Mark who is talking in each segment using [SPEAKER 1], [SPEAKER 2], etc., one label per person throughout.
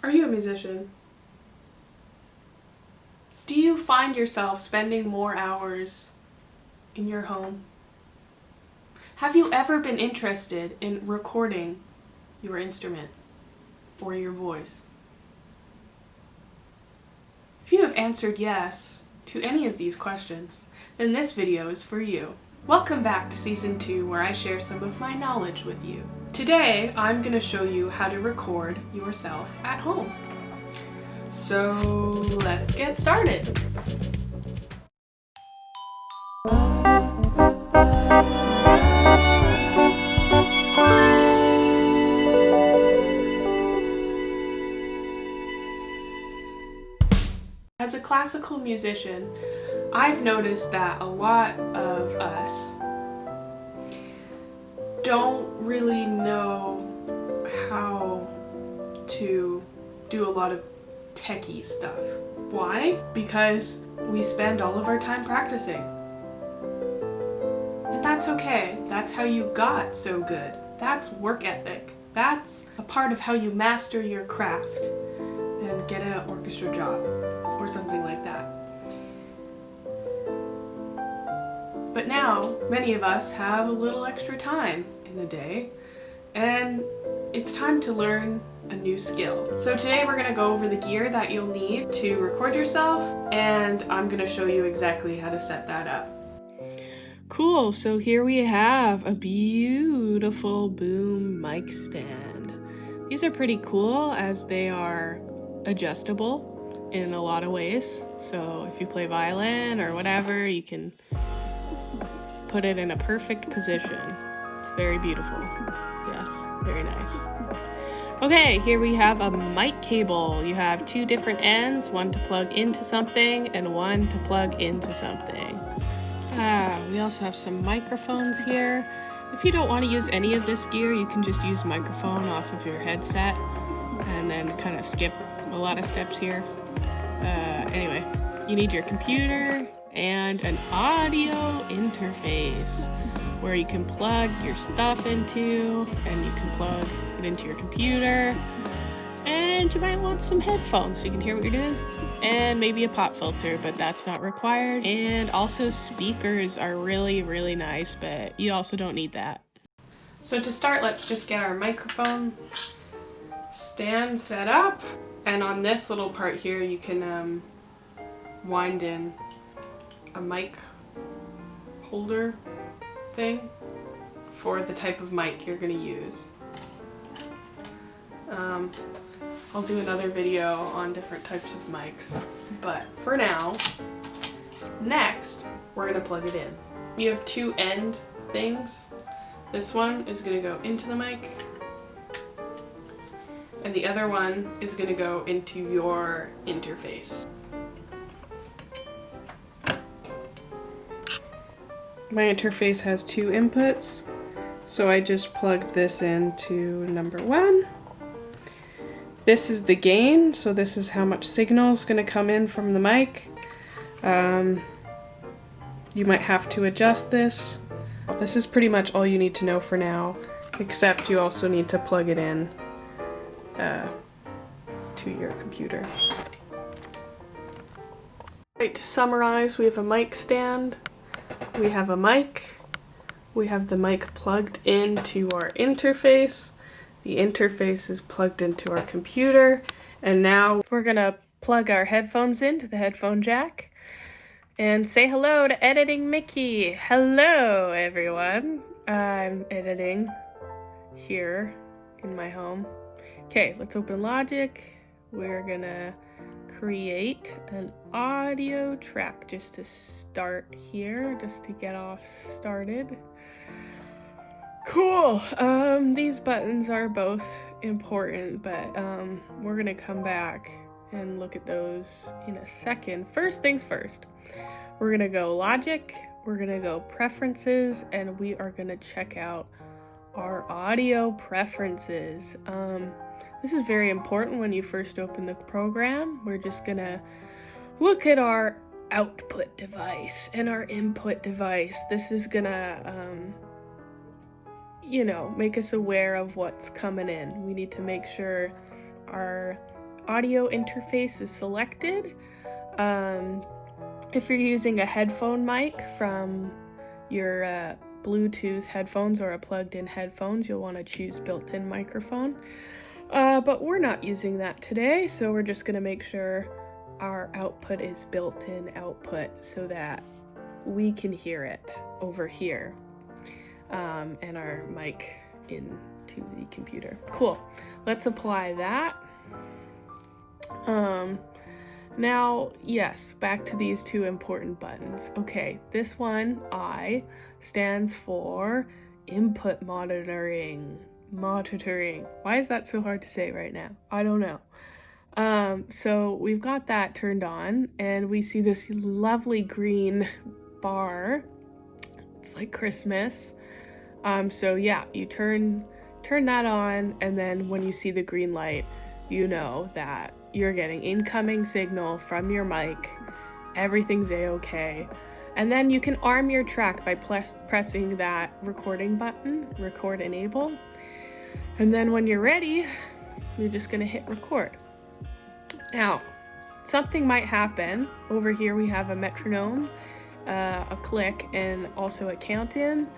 [SPEAKER 1] Are you a musician? Do you find yourself spending more hours in your home? Have you ever been interested in recording your instrument or your voice? If you have answered yes to any of these questions, then this video is for you. Welcome back to Season 2, where I share some of my knowledge with you. Today, I'm going to show you how to record yourself at home. So let's get started. As a classical musician, I've noticed that a lot of us don't really know how to do a lot of techie stuff. Why? Because we spend all of our time practicing. And that's okay. That's how you got so good. That's work ethic. That's a part of how you master your craft and get an orchestra job or something like that. But now, many of us have a little extra time in the day, and it's time to learn a new skill. So today we're gonna go over the gear that you'll need to record yourself, and I'm gonna show you exactly how to set that up. Cool, so here we have a beautiful boom mic stand. These are pretty cool as they are adjustable in a lot of ways. So if you play violin or whatever, you can put it in a perfect position. It's very beautiful. Yes, very nice. Okay, here we have a mic cable. You have two different ends, one to plug into something and one to plug into something. We also have some microphones here. If you don't want to use any of this gear, you can just use microphone off of your headset and then kind of skip a lot of steps here. Anyway, you need your computer and an audio interface where you can plug your stuff into, and you can plug it into your computer, and you might want some headphones so you can hear what you're doing, and maybe a pop filter, but that's not required. And also speakers are really, really nice, but you also don't need that. So to start, let's just get our microphone stand set up, and on this little part here you can wind in a mic holder thing for the type of mic you're going to use. I'll do another video on different types of mics, but for now, next we're going to plug it in. You have two end things. This one is going to go into the mic, and the other one is going to go into your interface. My interface has two inputs, so I just plugged this into number one. This is the gain, so this is how much signal is going to come in from the mic. You might have to adjust this. This is pretty much all you need to know for now, except you also need to plug it in to your computer. Right, to summarize, we have a mic stand. We have a mic, we have the mic plugged into our interface, the interface is plugged into our computer, and now we're gonna plug our headphones into the headphone jack and say hello to Editing Mickey. Hello everyone, I'm editing here in my home. Okay, let's open Logic. We're gonna create an audio track just to start here, just to get off started. Cool. These buttons are both important, but we're gonna come back and look at those in a second. First things first, we're gonna go Logic, we're gonna go Preferences, and we are gonna check out our audio preferences. This is very important when you first open the program. We're just gonna look at our output device and our input device. This is gonna, make us aware of what's coming in. We need to make sure our audio interface is selected. If you're using a headphone mic from your Bluetooth headphones or a plugged-in headphones, you'll want to choose built-in microphone. But we're not using that today, so we're just going to make sure our output is built-in output so that we can hear it over here, and our mic into the computer. Cool. Let's apply that. Now, yes, back to these two important buttons. Okay, this one, I, stands for input monitoring. Monitoring. Why is that so hard to say right now? I don't know. So we've got that turned on, and we see this lovely green bar. It's like Christmas. So yeah, you turn that on, and then when you see the green light, you know that you're getting incoming signal from your mic. Everything's a-okay. And then you can arm your track by pressing that recording button, record enable. And then when you're ready, you're just gonna hit record. Now, something might happen. Over here we have a metronome, a click, and also a count-in.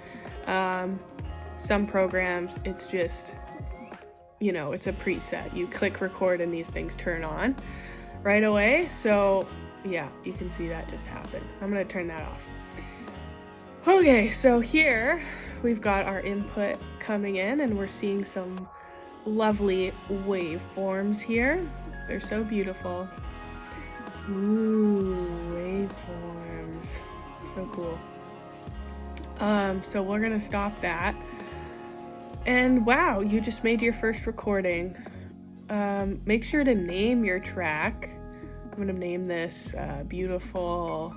[SPEAKER 1] Some programs, it's just, it's a preset. You click record and these things turn on right away. So yeah, you can see that just happened. I'm gonna turn that off. Okay, so here we've got our input coming in, and we're seeing some lovely waveforms here. They're so beautiful. Ooh, waveforms. So cool. So we're gonna stop that. And wow, you just made your first recording. Make sure to name your track. I'm gonna name this Beautiful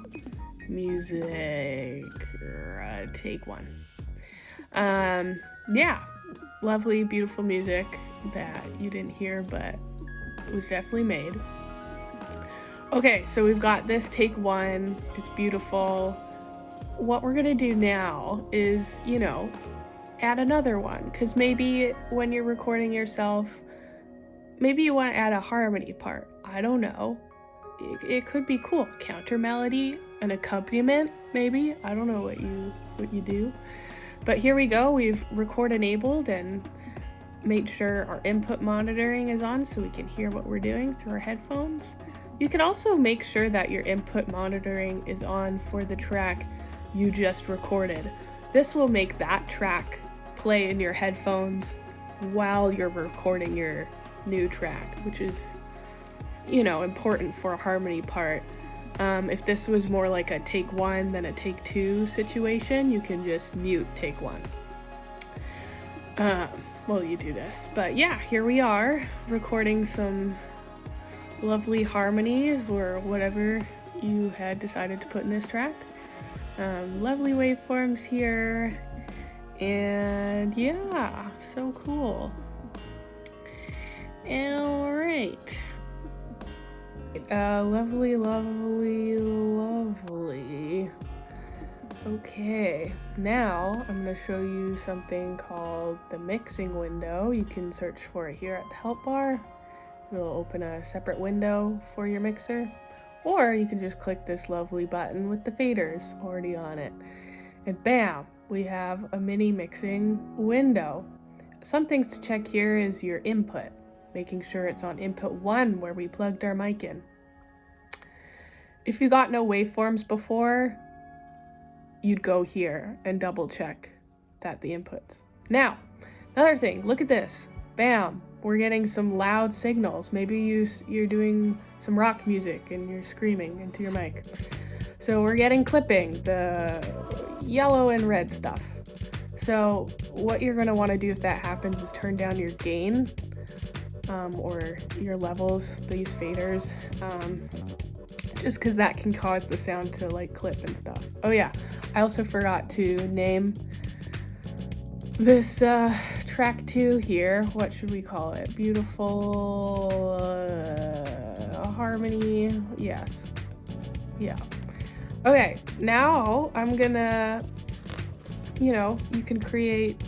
[SPEAKER 1] Music Take One. Yeah, lovely, beautiful music that you didn't hear, but it was definitely made. Okay, so we've got this take one. It's beautiful. What we're gonna do now is, add another one, because maybe when you're recording yourself, maybe you want to add a harmony part. I don't know. It could be cool. Counter melody, an accompaniment, maybe. I don't know what you do. But here we go. We've record enabled and made sure our input monitoring is on so we can hear what we're doing through our headphones. You can also make sure that your input monitoring is on for the track you just recorded. This will make that track play in your headphones while you're recording your new track, which is, important for a harmony part. If this was more like a take one than a take two situation, you can just mute take one. While you do this. But yeah, here we are recording some lovely harmonies or whatever you had decided to put in this track. Lovely waveforms here, and yeah, so cool. All right. Lovely. Okay, now I'm going to show you something called the mixing window. You can search for it here at the help bar. It'll open a separate window for your mixer. Or you can just click this lovely button with the faders already on it. And bam, we have a mini mixing window. Some things to check here is your input, making sure it's on input 1 where we plugged our mic in. If you got no waveforms before, you'd go here and double check that the inputs. Now, another thing, look at this. Bam, we're getting some loud signals. Maybe you're doing some rock music and you're screaming into your mic. So we're getting clipping, the yellow and red stuff. So what you're gonna wanna do if that happens is turn down your gain, or your levels, these faders, just because that can cause the sound to clip and stuff. Oh yeah, I also forgot to name this track 2 here. What should we call it? Beautiful harmony. Yes. Yeah. Okay, now I'm gonna, you can create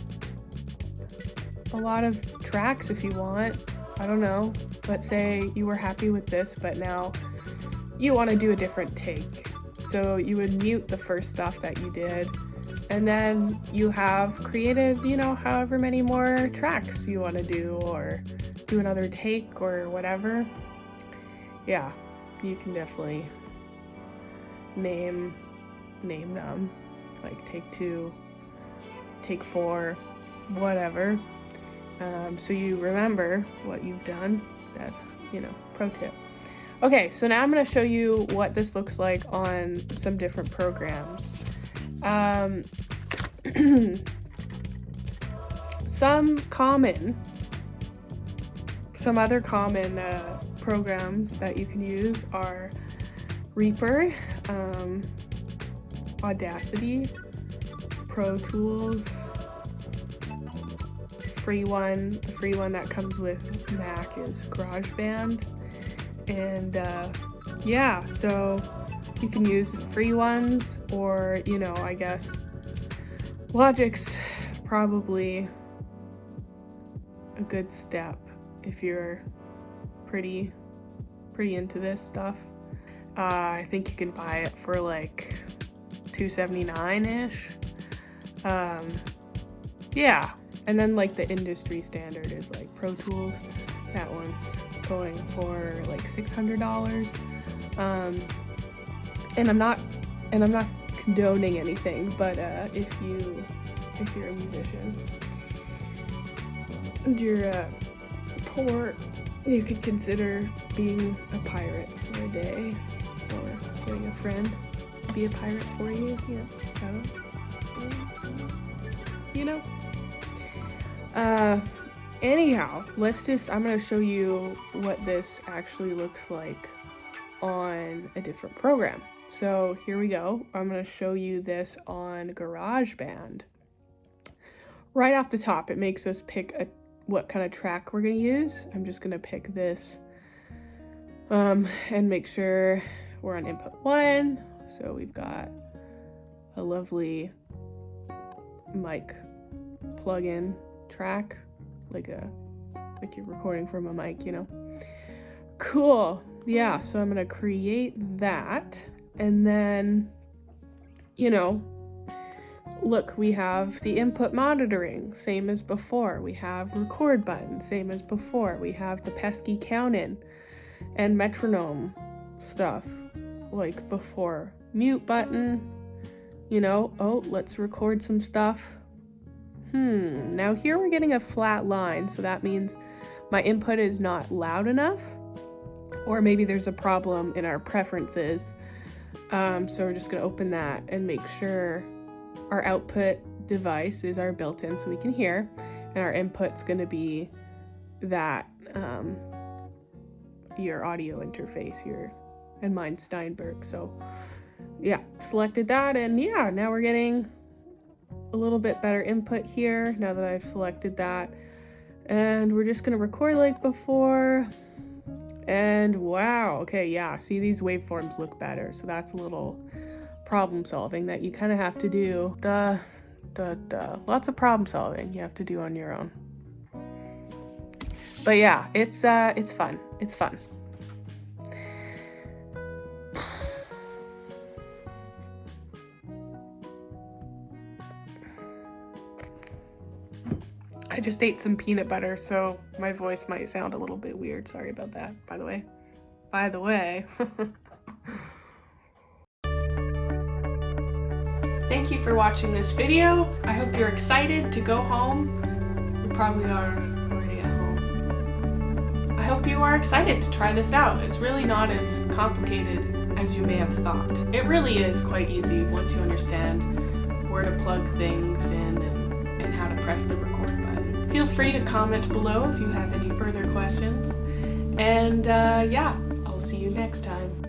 [SPEAKER 1] a lot of tracks if you want. I don't know. let's say you were happy with this, but now you want to do a different take. So you would mute the first stuff that you did, and then you have created, you know, however many more tracks you want to do, or do another take or whatever. Yeah, you can definitely name them, like take 2, take 4, whatever. So you remember what you've done. That's, you know, pro tip. Okay, so now I'm going to show you what this looks like on some different programs. Some other common programs that you can use are Reaper, Audacity, Pro Tools, the free one that comes with Mac is Garageband. And yeah, so you can use free ones, or, you know, I guess Logic's probably a good step if you're pretty into this stuff. I think you can buy it for like $279-ish. Yeah, and then like the industry standard is like Pro Tools. That one's going for like $600. And I'm not condoning anything, but if you're a musician and you're poor, you could consider being a pirate for a day, or getting a friend to be a pirate for you. Yeah, you know. Anyhow, I'm gonna show you what this actually looks like on a different program. So here we go. I'm gonna show you this on Garageband. Right off the top, it makes us pick what kind of track we're gonna use. I'm just gonna pick this and make sure we're on input 1. So we've got a lovely mic plug-in track, like you're recording from a mic, you know. Cool. Yeah, so I'm gonna create that, and then, you know, look, we have the input monitoring, same as before. We have record button, same as before. We have the pesky count in and metronome stuff like before. Mute button, you know. Oh, let's record some stuff. Now here we're getting a flat line, so that means my input is not loud enough, or maybe there's a problem in our preferences. So we're just gonna open that and make sure our output device is our built-in so we can hear, and our input's gonna be that, your audio interface, and mine's Steinberg. So yeah, selected that, and yeah, now we're getting a little bit better input here now that I've selected that. And we're just gonna record like before. And wow, okay, yeah, see, these waveforms look better. So that's a little problem solving that you kind of have to do. Lots of problem solving you have to do on your own. But yeah, it's fun. It's fun. I just ate some peanut butter, so my voice might sound a little bit weird. Sorry about that, by the way. Thank you for watching this video. I hope you're excited to go home. You probably are already at home. I hope you are excited to try this out. It's really not as complicated as you may have thought. It really is quite easy once you understand where to plug things in and how to press the record button. Feel free to comment below if you have any further questions. And yeah, I'll see you next time.